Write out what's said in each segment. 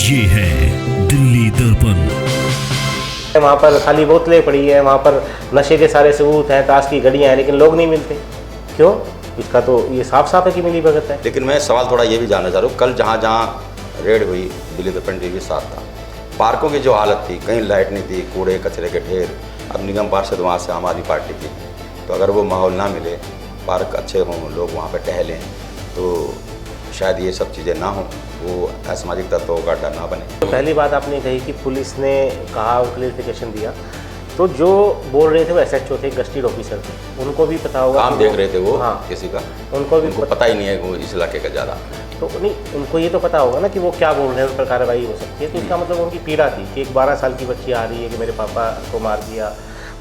ये है दिल्ली दर्पण। वहाँ पर खाली बोतलें पड़ी है, वहाँ पर नशे के सारे सबूत हैं, ताश की घड़ियाँ हैं, लेकिन लोग नहीं मिलते। क्यों? इसका तो ये साफ साफ है कि मिली भगत है। लेकिन मैं सवाल थोड़ा ये भी जानना चाह रहा हूँ, कल जहाँ जहाँ रेड हुई दिल्ली दर्पण टीवी साथ था, पार्कों की जो हालत थी, कहीं लाइट नहीं थी, कूड़े कचरे के ढेर। अब निगम पार्षद वहाँ से आम आदमी पार्टी की, तो अगर वो माहौल ना मिले, पार्क अच्छे हों, लोग वहाँ पर टहलें, तो शायद ये सब चीज़ें ना हों, वो असामाजिक तत्वों का डर ना बने। तो पहली बात आपने कही कि पुलिस ने कहा और क्लियरिफिकेशन दिया, तो जो बोल रहे थे वो एसएचओ थे, गस्टेड ऑफिसर थे, उनको भी पता होगा। काम देख रहे थे वो, हाँ, किसी का, उनको पता ही नहीं है वो इस इलाके का ज़्यादा। तो नहीं, उनको ये तो पता होगा ना कि वो क्या बोल रहे हैं, उन पर कार्रवाई हो सकती है। तो इसका मतलब उनकी पीड़ा थी कि एक 12 साल की बच्ची आ रही है कि मेरे पापा को मार दिया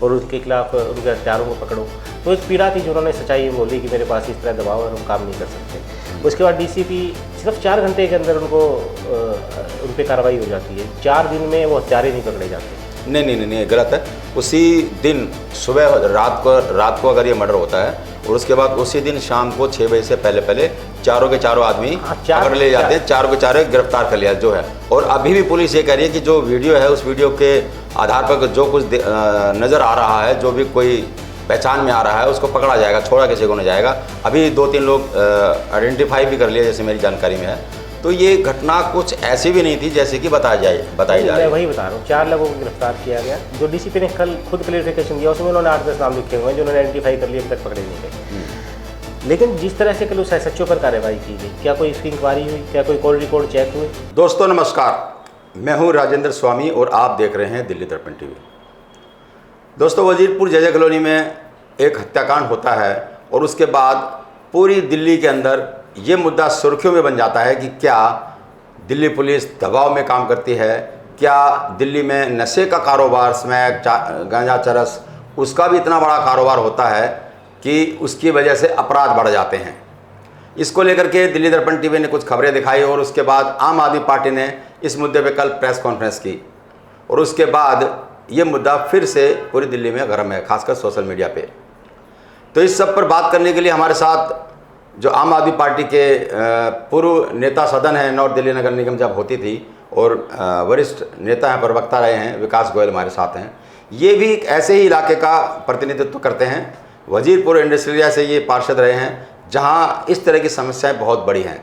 और उसके खिलाफ उनके हत्यारों को पकड़ो। तो एक पीड़ा थी जो उन्होंने सच्चाई बोली कि मेरे पास इस तरह दबाव है, हम काम नहीं कर सकते। उसके बाद डीसीपी सिर्फ 4 घंटे के अंदर उनको उन पर कार्रवाई हो जाती है। 4 दिन में वो हत्यारे नहीं पकड़े जाते। नहीं, गलत है। उसी दिन सुबह रात को अगर ये मर्डर होता है और उसके बाद उसी दिन शाम को 6 बजे से पहले चारों के चारों आदमी पकड़ ले जाते हैं, चारों के चारों गिरफ्तार कर लिया जो है। और अभी भी पुलिस ये कह रही है कि जो वीडियो है, उस वीडियो के आधार पर जो कुछ नज़र आ रहा है, जो भी कोई पहचान में आ रहा है, उसको पकड़ा जाएगा, छोड़ा किसी को नहीं जाएगा। अभी 2-3 लोग आइडेंटिफाई भी कर लिए, जैसे मेरी जानकारी में है। तो ये घटना कुछ ऐसी भी नहीं थी जैसे कि बताई जा रही है। मैं वही बता रहा हूँ, 4 लोगों को गिरफ्तार किया गया। जो डीसीपी ने कल खुद क्लियरिफिकेशन दिया, उसमें उन्होंने 8-10 नाम लिखे हुए हैं जो उन्होंने आइडेंटिफाई कर लिए, अभी तक पकड़े नहीं गए। लेकिन जिस तरह से कल उस एसएचओ पर कार्रवाई की गई, क्या कोई इसकी इंक्वायरी हुई? क्या कोई कॉल रिकॉर्ड चेक हुए? दोस्तों नमस्कार, मैं हूँ राजेंद्र स्वामी और आप देख रहे हैं दिल्ली दर्पण टीवी। दोस्तों, वजीरपुर जय कॉलोनी में एक हत्याकांड होता है और उसके बाद पूरी दिल्ली के अंदर ये मुद्दा सुर्खियों में बन जाता है कि क्या दिल्ली पुलिस दबाव में काम करती है, क्या दिल्ली में नशे का कारोबार, स्मैक, गांजा, चरस, उसका भी इतना बड़ा कारोबार होता है कि उसकी वजह से अपराध बढ़ जाते हैं। इसको लेकर के दिल्ली दर्पण टीवी ने कुछ खबरें दिखाई और उसके बाद आम आदमी पार्टी ने इस मुद्दे पे कल प्रेस कॉन्फ्रेंस की और उसके बाद ये मुद्दा फिर से पूरी दिल्ली में गर्म है, खासकर सोशल मीडिया पे। तो इस सब पर बात करने के लिए हमारे साथ जो आम आदमी पार्टी के पूर्व नेता सदन है, नॉर्थ दिल्ली नगर निगम जब होती थी, और वरिष्ठ नेता हैं, प्रवक्ता रहे हैं, विकास गोयल हमारे साथ हैं। ये भी एक ऐसे ही इलाके का प्रतिनिधित्व करते हैं। वजीरपुर इंडस्ट्रियल से ये पार्षद रहे हैं जहां इस तरह की समस्याएं बहुत बड़ी हैं।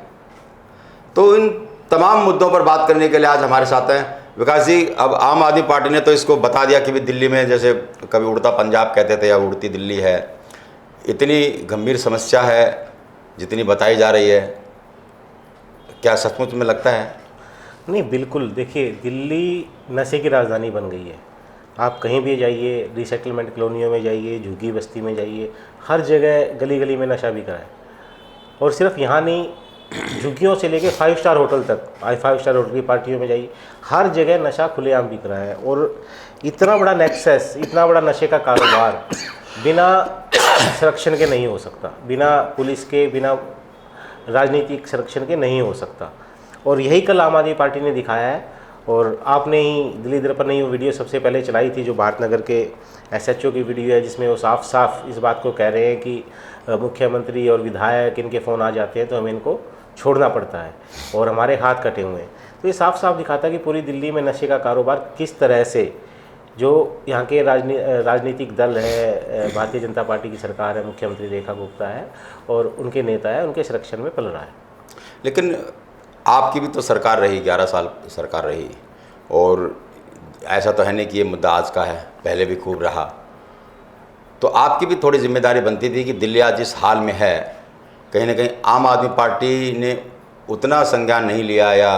तो इन तमाम मुद्दों पर बात करने के लिए आज हमारे साथ हैं विकास जी। अब आम आदमी पार्टी ने तो इसको बता दिया कि भी दिल्ली में जैसे कभी उड़ता पंजाब कहते थे, अब उड़ती दिल्ली है। इतनी गंभीर समस्या है जितनी बताई जा रही है, क्या सचमुच में लगता है? नहीं, बिल्कुल। देखिए, दिल्ली नशे की राजधानी बन गई है। आप कहीं भी जाइए, रिसेटलमेंट कॉलोनियों में जाइए, झुग्गी बस्ती में जाइए, हर जगह गली गली में नशा बिक रहा है। और सिर्फ यहाँ नहीं, झुग्गियों से लेके 5 स्टार होटल तक, 5 स्टार होटल की पार्टियों में जाइए, हर जगह नशा खुलेआम बिक रहा है। और इतना बड़ा नेक्सस, इतना बड़ा नशे का कारोबार बिना संरक्षण के नहीं हो सकता, बिना पुलिस के, बिना राजनीतिक संरक्षण के नहीं हो सकता। और यही कल आम आदमी पार्टी ने दिखाया है। और आपने ही दिल्ली दर्पण ने वो वीडियो सबसे पहले चलाई थी, जो भारत नगर के एसएचओ की वीडियो है, जिसमें वो साफ साफ इस बात को कह रहे हैं कि मुख्यमंत्री और विधायक, इनके फ़ोन आ जाते हैं तो हमें इनको छोड़ना पड़ता है और हमारे हाथ कटे हुए हैं। तो ये साफ साफ दिखाता है कि पूरी दिल्ली में नशे का कारोबार किस तरह से, जो यहाँ के राजनीतिक दल है, भारतीय जनता पार्टी की सरकार है, मुख्यमंत्री रेखा गुप्ता है और उनके नेता है, उनके संरक्षण में पल रहा है। लेकिन आपकी भी तो सरकार रही, 11 साल सरकार रही, और ऐसा तो है नहीं कि ये मुद्दा आज का है, पहले भी खूब रहा। तो आपकी भी थोड़ी जिम्मेदारी बनती थी कि दिल्ली आज जिस हाल में है, कहीं ना कहीं आम आदमी पार्टी ने उतना संज्ञान नहीं लिया या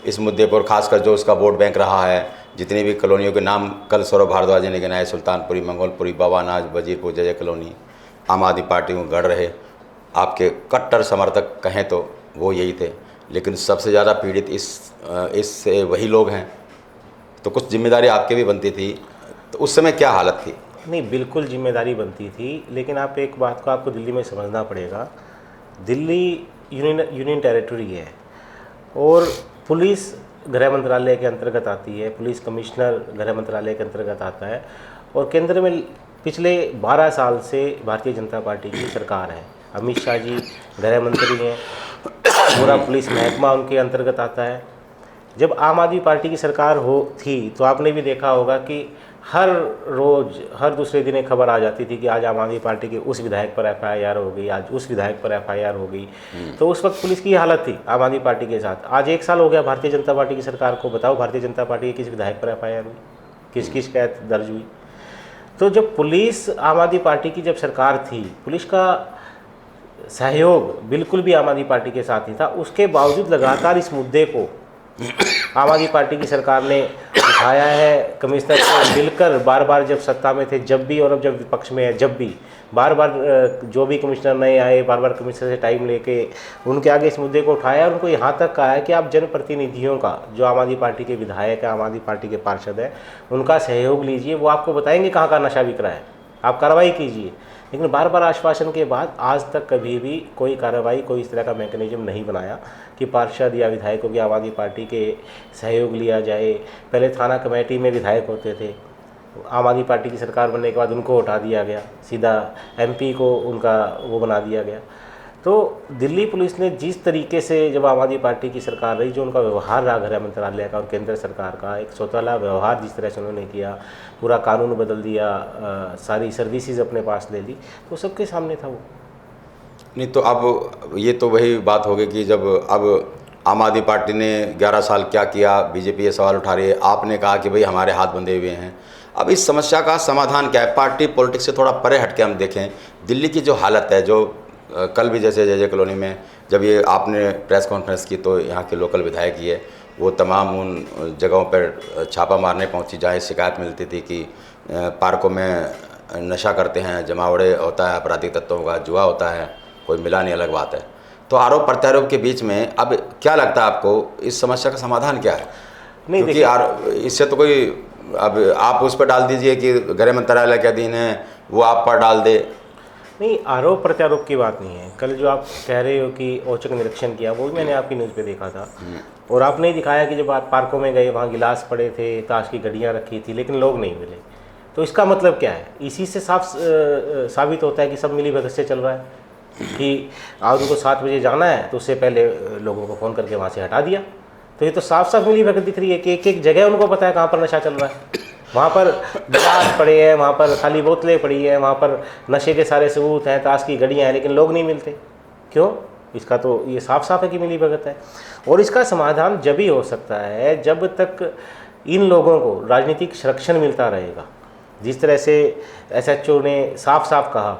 इस मुद्दे पर, खासकर जो उसका वोट बैंक रहा है, जितनी भी कॉलोनियों के नाम कल सौरभ भारद्वाज ने गिनाए, सुल्तानपुरी, मंगोलपुरी, बाबानाज, वजीरपुर जय कॉलोनी, आम आदमी पार्टी को गढ़ रहे। आपके कट्टर समर्थक कहें तो वो यही थे, लेकिन सबसे ज़्यादा पीड़ित इससे वही लोग हैं। तो कुछ जिम्मेदारी आपके भी बनती थी, तो उस समय क्या हालत थी? नहीं, बिल्कुल जिम्मेदारी बनती थी, लेकिन आप एक बात को आपको दिल्ली में समझना पड़ेगा। दिल्ली यूनियन टेरिटरी है और पुलिस गृह मंत्रालय के अंतर्गत आती है, पुलिस कमिश्नर गृह मंत्रालय के अंतर्गत आता है, और केंद्र में पिछले 12 साल से भारतीय जनता पार्टी की सरकार है। अमित शाह जी गृह मंत्री हैं, पूरा पुलिस महकमा उनके अंतर्गत आता है। जब आम आदमी पार्टी की सरकार थी तो आपने भी देखा होगा कि हर रोज़ हर दूसरे दिन एक खबर आ जाती थी कि आज आम आदमी पार्टी के उस विधायक पर एफआईआर हो गई, आज उस विधायक पर एफआईआर हो गई। तो उस वक्त पुलिस की हालत थी आम आदमी पार्टी के साथ। आज 1 साल हो गया भारतीय जनता पार्टी की सरकार को, बताओ भारतीय जनता पार्टी के किस विधायक पर एफआईआर हुई, किसकी शिकायत दर्ज हुई? तो जब पुलिस आम आदमी पार्टी की जब सरकार थी, पुलिस का सहयोग बिल्कुल भी आम आदमी पार्टी के साथ नहीं था। उसके बावजूद लगातार इस मुद्दे को आम आदमी पार्टी की सरकार ने उठाया है। कमिश्नर से मिलकर बार बार जब सत्ता में थे जब भी, और अब जब विपक्ष में है जब भी, बार बार जो भी कमिश्नर नए आए बार बार कमिश्नर से टाइम लेके उनके आगे इस मुद्दे को उठाया। उनको यहाँ तक कहा है कि आप जनप्रतिनिधियों का, जो आम आदमी पार्टी के विधायक है, आम आदमी पार्टी के पार्षद है, उनका सहयोग लीजिए, वो आपको बताएंगे कहाँ का नशा बिक रहा है, आप कार्रवाई कीजिए। लेकिन बार बार आश्वासन के बाद आज तक कभी भी कोई कार्रवाई, कोई इस तरह का मैकेनिज्म नहीं बनाया कि पार्षद या विधायकों की आम आदमी पार्टी के सहयोग लिया जाए। पहले थाना कमेटी में विधायक होते थे, आम आदमी पार्टी की सरकार बनने के बाद उनको उठा दिया गया, सीधा एमपी को उनका वो बना दिया गया। तो दिल्ली पुलिस ने जिस तरीके से जब आम आदमी पार्टी की सरकार रही, जो उनका व्यवहार रहा गृह मंत्रालय का और केंद्र सरकार का, एक स्वतःला व्यवहार जिस तरह से उन्होंने किया, पूरा कानून बदल दिया, सारी सर्विसेज अपने पास ले ली, तो सबके सामने था वो। नहीं तो अब ये तो वही बात हो गई कि जब अब आम आदमी पार्टी ने 11 साल क्या किया, बीजेपी ये सवाल उठा रही है। आपने कहा कि भाई हमारे हाथ बंधे हुए हैं। अब इस समस्या का समाधान क्या है? पार्टी पॉलिटिक्स से थोड़ा परे हटके हम देखें दिल्ली की जो हालत है, जो कल भी जैसे JJ कॉलोनी में जब ये आपने प्रेस कॉन्फ्रेंस की तो यहाँ के लोकल विधायक ही है, वो तमाम उन जगहों पर छापा मारने पहुँची जहाँ शिकायत मिलती थी कि पार्कों में नशा करते हैं, जमावड़े होता है, आपराधिक तत्वों का जुआ होता है, कोई मिला नहीं, अलग बात है। तो आरोप प्रत्यारोप के बीच में अब क्या लगता है आपको, इस समस्या का समाधान क्या है? नहीं, क्योंकि इससे तो कोई, अब आप उस पर डाल दीजिए कि गृह मंत्रालय के अधीन है, वो आप पर डाल दे। नहीं, आरोप प्रत्यारोप की बात नहीं है। कल जो आप कह रहे हो कि औचक निरीक्षण किया, वो भी मैंने आपकी न्यूज़ पे देखा था, और आपने ही दिखाया कि जब आप पार्कों में गए वहाँ गिलास पड़े थे, ताश की घड़ियाँ रखी थी, लेकिन लोग नहीं मिले। तो इसका मतलब क्या है? इसी से साबित होता है कि सब मिली भगत से चल रहा है कि आज उनको 7 बजे जाना है तो उससे पहले लोगों को फ़ोन करके वहाँ से हटा दिया। तो ये तो साफ साफ मिली भगत दिख रही है कि एक एक जगह उनको पता है कहाँ पर नशा चल रहा है। वहाँ पर गिलास पड़े हैं, वहाँ पर खाली बोतलें पड़ी हैं, वहाँ पर नशे के सारे सबूत हैं, ताश की घड़ियाँ हैं, लेकिन लोग नहीं मिलते। क्यों? इसका तो ये साफ साफ है कि मिली भगत है। और इसका समाधान जब ही हो सकता है जब तक इन लोगों को राजनीतिक संरक्षण मिलता रहेगा। जिस तरह से SHO ने साफ साफ कहा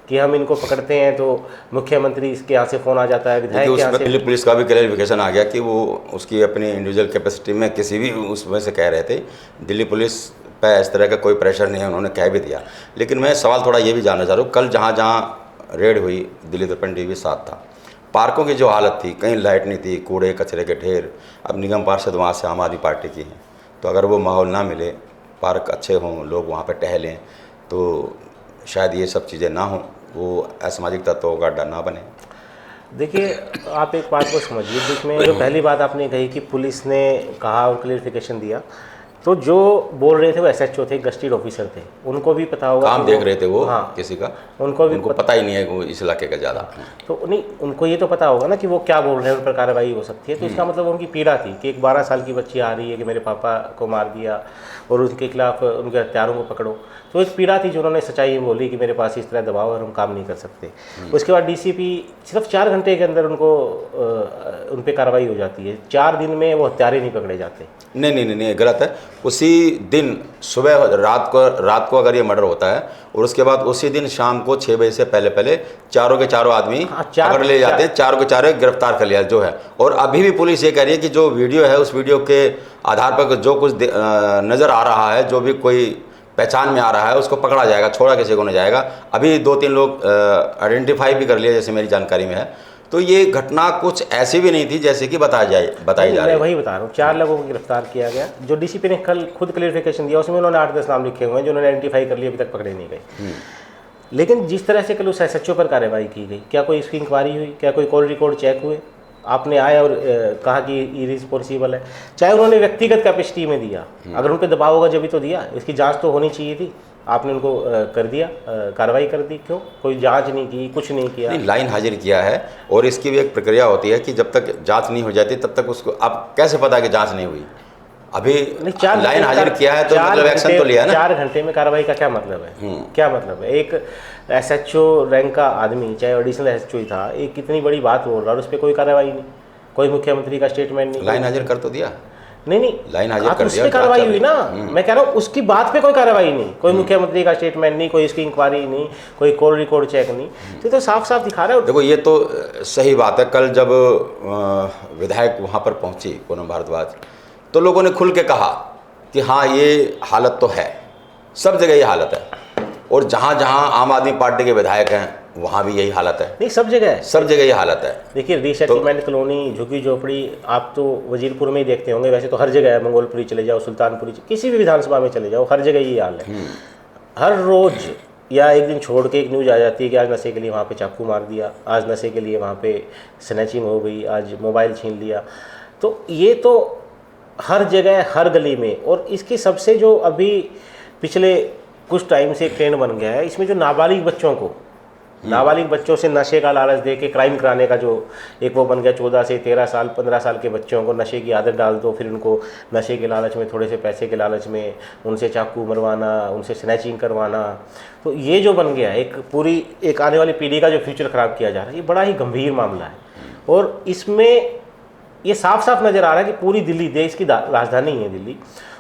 कि हम इनको पकड़ते हैं तो मुख्यमंत्री इसके यहाँ से फ़ोन आ जाता है, विधायक के यहाँ से। दिल्ली पुलिस का भी क्लैरिफिकेशन आ गया कि वो उसकी अपनी इंडिविजुअल कैपेसिटी में किसी भी उसमें से कह रहे थे। दिल्ली पुलिस पे इस तरह का कोई प्रेशर नहीं है, उन्होंने कह भी दिया। लेकिन मैं सवाल थोड़ा ये भी जानना चाह रहा हूँ, कल जहाँ जहाँ रेड हुई दिल्ली दर्पण TV 7 था, पार्कों की जो हालत थी, कहीं लाइट नहीं थी, कूड़े कचरे के ढेर। अब निगम पार्षद वहाँ से आम आदमी पार्टी की हैं, तो अगर वो माहौल ना मिले, पार्क अच्छे हों, लोग वहाँ पर टहलें, तो शायद ये सब चीज़ें ना हों, वो असामाजिक तत्वों का अड्डा ना बने। देखिए, आप एक बात को समझिए, बीच में जो पहली बात आपने कही कि पुलिस ने कहा और क्लियरिफिकेशन दिया, तो जो बोल रहे थे वो SHO थे, गस्टेड ऑफिसर थे, उनको भी पता होगा काम देख रहे थे वो। हाँ, किसी का उनको पता ही नहीं है वो इस इलाके का ज़्यादा। तो नहीं, उनको ये तो पता होगा ना कि वो क्या बोल रहे हैं, उन पर कार्रवाई हो सकती है। तो इसका मतलब उनकी पीड़ा थी कि एक 12 साल की बच्ची आ रही है कि मेरे पापा को मार दिया और उनके खिलाफ उनके हत्यारों को पकड़ो। तो एक पीड़ा थी जो उन्होंने सच्चाई बोली कि मेरे पास इस तरह दबाव और हम काम नहीं कर सकते। उसके बाद DCP सिर्फ 4 घंटे के अंदर उन पर कार्रवाई हो जाती है। 4 दिन में वो हत्यारे नहीं पकड़े जाते। नहीं, गलत है। उसी दिन सुबह रात को अगर ये मर्डर होता है और उसके बाद उसी दिन शाम को 6 बजे से पहले चारों के चारों आदमी पकड़ ले जाते हैं, चारों के चारों गिरफ्तार कर लिया जो है। और अभी भी पुलिस ये कह रही है कि जो वीडियो है, उस वीडियो के आधार पर जो कुछ नज़र आ रहा है, जो भी कोई पहचान में आ रहा है, उसको पकड़ा जाएगा, छोड़ा किसी को नहीं जाएगा। अभी 2-3 लोग आइडेंटिफाई भी कर लिए, जैसे मेरी जानकारी में है। तो ये घटना कुछ ऐसी भी नहीं थी जैसे कि बताई जा रही है। मैं वही बता रहा हूँ, 4 लोगों को गिरफ्तार किया गया। जो DCP ने कल खुद क्लियरिफिकेशन दिया, उसमें उन्होंने 8-10 नाम लिखे हुए हैं जो उन्होंने आइडेंटिफाई कर लिए, अभी तक पकड़े नहीं गए। लेकिन जिस तरह से कल उस SHO पर कार्रवाई की गई, क्या कोई इसकी इंक्वायरी हुई? क्या कोई कॉल रिकॉर्ड चेक हुए? आपने आए और कहा कि इरिस्पॉन्सिबल है। चाहे उन्होंने व्यक्तिगत कैपेसिटी में दिया, अगर उन पर दबाव होगा जब भी तो दिया, इसकी जांच तो होनी चाहिए थी। आपने उनको कर दिया, कार्रवाई कर दी, क्यों? कोई जांच नहीं की, कुछ नहीं किया। नहीं, लाइन हाजिर किया है और इसकी भी एक प्रक्रिया होती है कि जब तक जांच नहीं हो जाती तब तक उसको, आप कैसे पता कि जांच नहीं हुई? अभी नहीं, लाइन हाजिर किया है तो मतलब एक्शन तो लिया है ना। 4 घंटे में कार्रवाई का क्या मतलब है? क्या मतलब है? एक एसएचओ रैंक का आदमी, चाहे एडिशनल एसएचओ ही था, एक कितनी बड़ी बात बोल रहा है और उस पर कोई कार्रवाई नहीं, कोई मुख्यमंत्री का स्टेटमेंट नहीं। लाइन हाजिर कर तो दिया, नहीं, लाइन हाजिर आप कर उस दिया, पे कार्रवाई जांच हुई ना। मैं कह रहा हूँ उसकी बात पे कोई कार्रवाई नहीं, कोई मुख्यमंत्री का स्टेटमेंट नहीं, कोई इसकी इंक्वायरी नहीं, कोई कॉल रिकॉर्ड चेक नहीं। तो साफ साफ दिखा रहा है। देखो ये तो सही बात है। कल जब विधायक वहाँ पर पहुँची, पूनम भारद्वाज, तो लोगों ने खुल के कहा कि हाँ ये हालत तो है, सब जगह ये हालत है, और जहाँ जहाँ आम आदमी पार्टी के विधायक हैं वहाँ भी यही हालत है। नहीं, सब जगह है, सब जगह ये हालत है। देखिए रीसेटलमेंट कॉलोनी, झुग्गी झोपड़ी, आप तो वजीरपुर में ही देखते होंगे, वैसे तो हर जगह है, मंगोलपुरी चले जाओ, सुल्तानपुरी, किसी भी विधानसभा में चले जाओ, हर जगह ये हाल है। हर रोज़ या एक दिन छोड़ के एक न्यूज़ आ जाती है कि आज नशे के लिए वहाँ पे चाकू मार दिया, आज नशे के लिए वहाँ पे स्नैचिंग हो गई, आज मोबाइल छीन लिया। तो ये तो हर जगह, हर गली में। और इसकी सबसे जो अभी पिछले कुछ टाइम से एक ट्रेंड बन गया है, इसमें जो नाबालिग बच्चों को, नाबालिग बच्चों से नशे का लालच दे के क्राइम कराने का जो एक वो बन गया, 14 से 13 साल 15 साल के बच्चों को नशे की आदत डाल दो, फिर उनको नशे के लालच में, थोड़े से पैसे के लालच में उनसे चाकू मरवाना, उनसे स्नैचिंग करवाना। तो ये जो बन गया एक पूरी एक आने वाली पीढ़ी का जो फ्यूचर ख़राब किया जा रहा है, ये बड़ा ही गंभीर मामला है। और इसमें ये साफ साफ नज़र आ रहा है कि पूरी दिल्ली, देश की राजधानी है दिल्ली,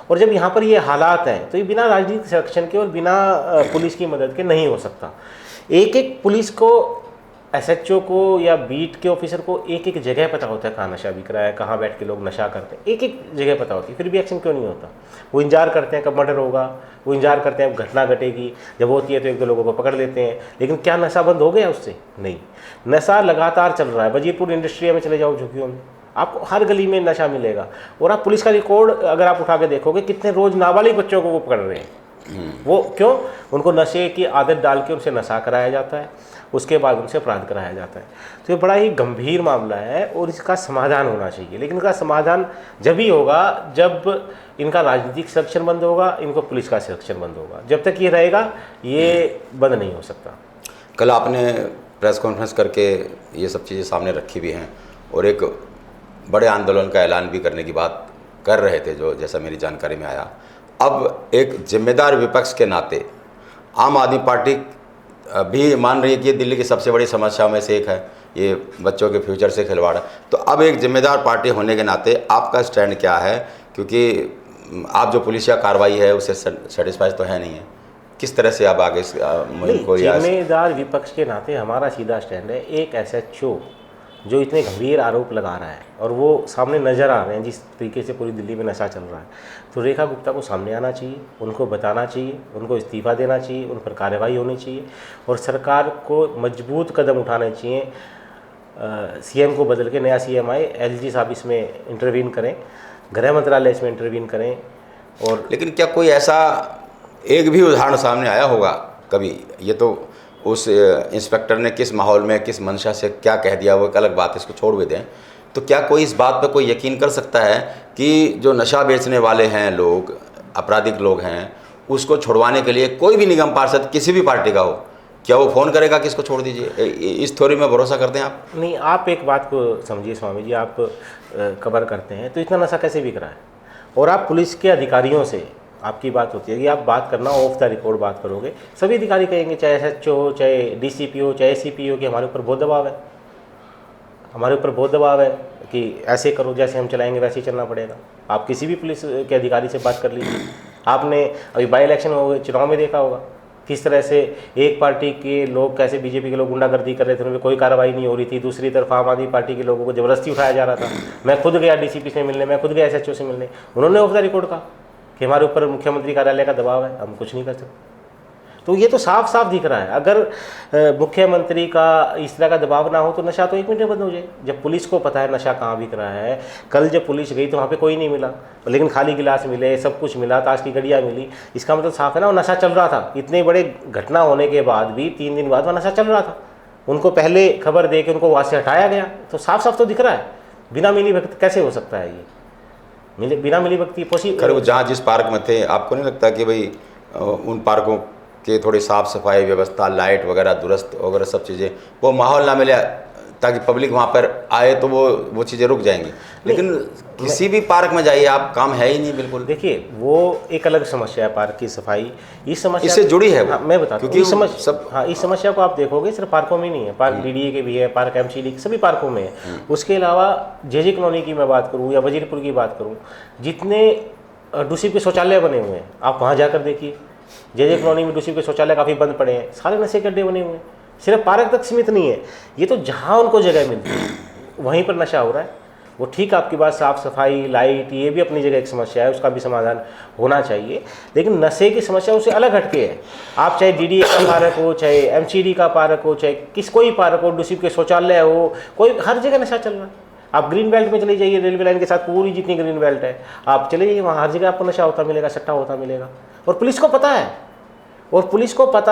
और जब यहाँ पर ये हालात हैं तो ये बिना राजनीतिक संरक्षण के और बिना पुलिस की मदद के नहीं हो सकता। एक एक पुलिस को, एसएचओ को या बीट के ऑफिसर को एक एक जगह पता होता है कहाँ नशा बिक रहा है, कहाँ बैठ के लोग नशा करते हैं, एक एक जगह पता होती है, फिर भी एक्शन क्यों नहीं होता? वो इंतजार करते हैं कब मर्डर होगा, वो इंतजार करते हैं अब घटना घटेगी, जब होती है तो एक दो लोगों को पकड़ लेते हैं। लेकिन क्या नशा बंद हो गया उससे? नहीं, नशा लगातार चल रहा है। वजीरपुर इंडस्ट्रिया में चले जाओ, झुग्गियों में, आपको हर गली में नशा मिलेगा। और आप पुलिस का रिकॉर्ड अगर आप उठा के देखोगे, कितने रोज़ नाबालिग बच्चों को वो पकड़ रहे हैं। वो क्यों? उनको नशे की आदत डाल के उनसे नशा कराया जाता है, उसके बाद उनसे अपराध कराया जाता है। तो ये बड़ा ही गंभीर मामला है और इसका समाधान होना चाहिए। लेकिन इसका समाधान जब ही होगा जब इनका राजनीतिक संरक्षण बंद होगा, इनको पुलिस का संरक्षण बंद होगा। जब तक ये रहेगा ये बंद नहीं हो सकता। कल आपने प्रेस कॉन्फ्रेंस करके ये सब चीज़ें सामने रखी भी हैं और एक बड़े आंदोलन का ऐलान भी करने की बात कर रहे थे, जो जैसा मेरी जानकारी में आया। अब एक जिम्मेदार विपक्ष के नाते आम आदमी पार्टी भी मान रही है कि ये दिल्ली की सबसे बड़ी समस्या में से एक है, ये बच्चों के फ्यूचर से खिलवाड़। तो अब एक जिम्मेदार पार्टी होने के नाते आपका स्टैंड क्या है? क्योंकि आप जो पुलिसिया कार्रवाई है उससे सेटिस्फाइड तो है नहीं है, किस तरह से आप आगे जिम्मेदार विपक्ष के नाते हमारा सीधा स्टैंड है, एक एसएचओ जो इतने गंभीर आरोप लगा रहा है और वो सामने नज़र आ रहे हैं जिस तरीके से पूरी दिल्ली में नशा चल रहा है, तो रेखा गुप्ता को सामने आना चाहिए, उनको बताना चाहिए, उनको इस्तीफ़ा देना चाहिए, उन पर कार्रवाई होनी चाहिए और सरकार को मजबूत कदम उठाने चाहिए। सीएम को बदल के नया सीएम आए, एलजी साहब इसमें इंटरवीन करें, गृह मंत्रालय इसमें इंटरवीन करें। और लेकिन क्या कोई ऐसा एक भी उदाहरण सामने आया होगा कभी? ये तो उस इंस्पेक्टर ने किस माहौल में, किस मंशा से क्या कह दिया वो एक अलग बात, इसको छोड़ भी दें। तो क्या कोई इस बात पर कोई यकीन कर सकता है कि जो नशा बेचने वाले हैं लोग, आपराधिक लोग हैं, उसको छुड़वाने के लिए कोई भी निगम पार्षद किसी भी पार्टी का हो, क्या वो फ़ोन करेगा कि इसको छोड़ दीजिए? इस थ्योरी में भरोसा करते हैं आप? नहीं, आप एक बात को समझिए स्वामी जी, आप कवर करते हैं तो इतना नशा कैसे बिक रहा है? और आप पुलिस के अधिकारियों से आपकी बात होती है कि आप बात करना ऑफ द रिकॉर्ड बात करोगे, सभी अधिकारी कहेंगे, चाहे एसएचओ हो, चाहे डीसीपी हो, चाहे एसीपी हो, कि हमारे ऊपर बहुत दबाव है, हमारे ऊपर बहुत दबाव है कि ऐसे करो, जैसे हम चलाएंगे वैसे ही चलना पड़ेगा। आप किसी भी पुलिस के अधिकारी से बात कर लीजिए। आपने अभी बाई इलेक्शन हो, चुनाव में देखा होगा किस तरह से एक पार्टी के लोग, कैसे बीजेपी के लोग गुंडागर्दी कर रहे थे, उनमें कोई कार्रवाई नहीं हो रही थी। दूसरी तरफ आम आदमी पार्टी के लोगों को ज़बरदस्ती उठाया जा रहा था। मैं खुद गया डीसीपी से मिलने, मैं खुद गया एसएचओ से मिलने, उन्होंने ऑफ द रिकॉर्ड कहा कि हमारे ऊपर मुख्यमंत्री कार्यालय का दबाव है, हम कुछ नहीं कर सकते। तो ये तो साफ साफ दिख रहा है। अगर मुख्यमंत्री का इस तरह का दबाव ना हो तो नशा तो 1 मिनट में बंद हो जाए। जब पुलिस को पता है नशा कहाँ बिक रहा है, कल जब पुलिस गई तो वहाँ पे कोई नहीं मिला, लेकिन खाली गिलास मिले, सब कुछ मिला, ताश की गड़ियाँ मिली, इसका मतलब साफ है ना वो नशा चल रहा था। इतने बड़े घटना होने के बाद भी 3 दिन बाद वह नशा चल रहा था। उनको पहले खबर दे के उनको वहाँ से हटाया गया, तो साफ साफ तो दिख रहा है। बिना मिली भगत कैसे हो सकता है ये? बिना मिली भगत खैर वो जहाँ जिस पार्क में थे, आपको नहीं लगता कि भाई उन पार्कों कि थोड़ी साफ़ सफाई व्यवस्था, लाइट वगैरह दुरुस्त वगैरह सब चीज़ें, वो माहौल ना मिले ताकि पब्लिक वहाँ पर आए तो वो चीज़ें रुक जाएंगी। लेकिन किसी भी पार्क में जाइए आप, काम है ही नहीं बिल्कुल। देखिए वो एक अलग समस्या है पार्क की सफाई, इस समस्या इससे जुड़ी है वो। हाँ, मैं बताता हूँ क्योंकि इस समस्या को आप देखोगे सिर्फ पार्कों में नहीं है, पार्क डीडीए के भी है, पार्क एमसीडी सभी पार्कों में है। उसके अलावा जेजे कॉलोनी की मैं बात करूँ या वजीरपुर की बात करूँ, जितने डूसिब के शौचालय बने हुए हैं आप वहाँ जाकर देखिए। जेजे कॉलोनी में डूसिब के शौचालय काफ़ी बंद पड़े हैं, सारे नशे के अड्डे बने हुए हैं। सिर्फ पार्क तक सीमित नहीं है, ये तो जहाँ उनको जगह मिलती है वहीं पर नशा हो रहा है। वो ठीक आपकी बात, साफ़ सफाई, लाइट, ये भी अपनी जगह एक समस्या है, उसका भी समाधान होना चाहिए। लेकिन नशे की समस्या उससे अलग हटके है। आप चाहे डीडीए का पार्क हो, चाहे एमसीडी का पार्क हो, चाहे कोई पार्क हो, डूसिब के शौचालय हो, कोई हर जगह नशा चल रहा है। आप ग्रीन बेल्ट में चले जाइए, रेलवे लाइन के साथ पूरी जितनी ग्रीन बेल्ट है आप चले जाइए, वहाँ हर जगह आपको नशा होता मिलेगा, सट्टा होता मिलेगा। और पुलिस को पता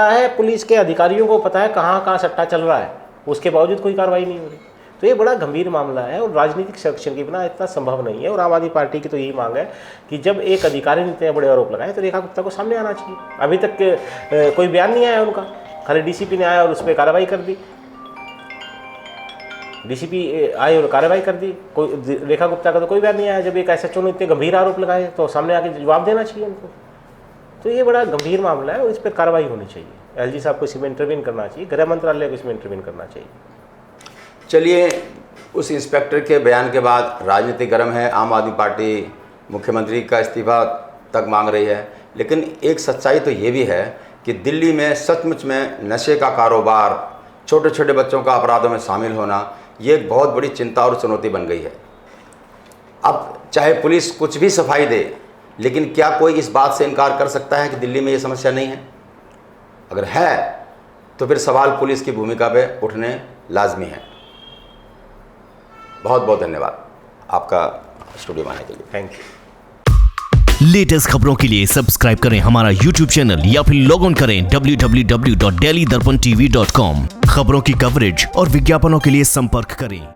है, पुलिस के अधिकारियों को पता है कहाँ कहाँ सट्टा चल रहा है, उसके बावजूद कोई कार्रवाई नहीं हो रही। तो ये बड़ा गंभीर मामला है और राजनीतिक संरक्षण के बिना इतना संभव नहीं है। और आम आदमी पार्टी की तो यही मांग है कि जब एक अधिकारी ने इतने बड़े आरोप लगाए तो रेखा गुप्ता को सामने आना चाहिए। अभी तक कोई बयान नहीं आया उनका, खाली डीसीपी ने आया और उस पर कार्रवाई कर दी, डीसीपी आए और कार्रवाई कर दी। कोई रेखा गुप्ता का तो कोई बयान नहीं आया। जब एक एसएचओ ने इतने गंभीर आरोप लगाए तो सामने आके जवाब देना चाहिए उनको। तो ये बड़ा गंभीर मामला है और इस पर कार्रवाई होनी चाहिए। एलजी साहब को इसमें इंटरवीन करना चाहिए, गृह मंत्रालय को इसमें इंटरवीन करना चाहिए। चलिए, उस इंस्पेक्टर के बयान के बाद राजनीति गर्म है, आम आदमी पार्टी मुख्यमंत्री का इस्तीफा तक मांग रही है। लेकिन एक सच्चाई तो ये भी है कि दिल्ली में सचमुच में नशे का कारोबार, छोटे छोटे बच्चों का अपराधों में शामिल होना, ये एक बहुत बड़ी चिंता और चुनौती बन गई है। अब चाहे पुलिस कुछ भी सफाई दे, लेकिन क्या कोई इस बात से इनकार कर सकता है कि दिल्ली में ये समस्या नहीं है? अगर है तो फिर सवाल पुलिस की भूमिका पे उठने लाजमी है। बहुत बहुत धन्यवाद आपका स्टूडियो में आने के लिए। Thank you. लेटेस्ट खबरों के लिए सब्सक्राइब करें हमारा यूट्यूब चैनल या फिर लॉग ऑन करें www.delhidarpantv.com। खबरों की कवरेज और विज्ञापनों के लिए संपर्क करें।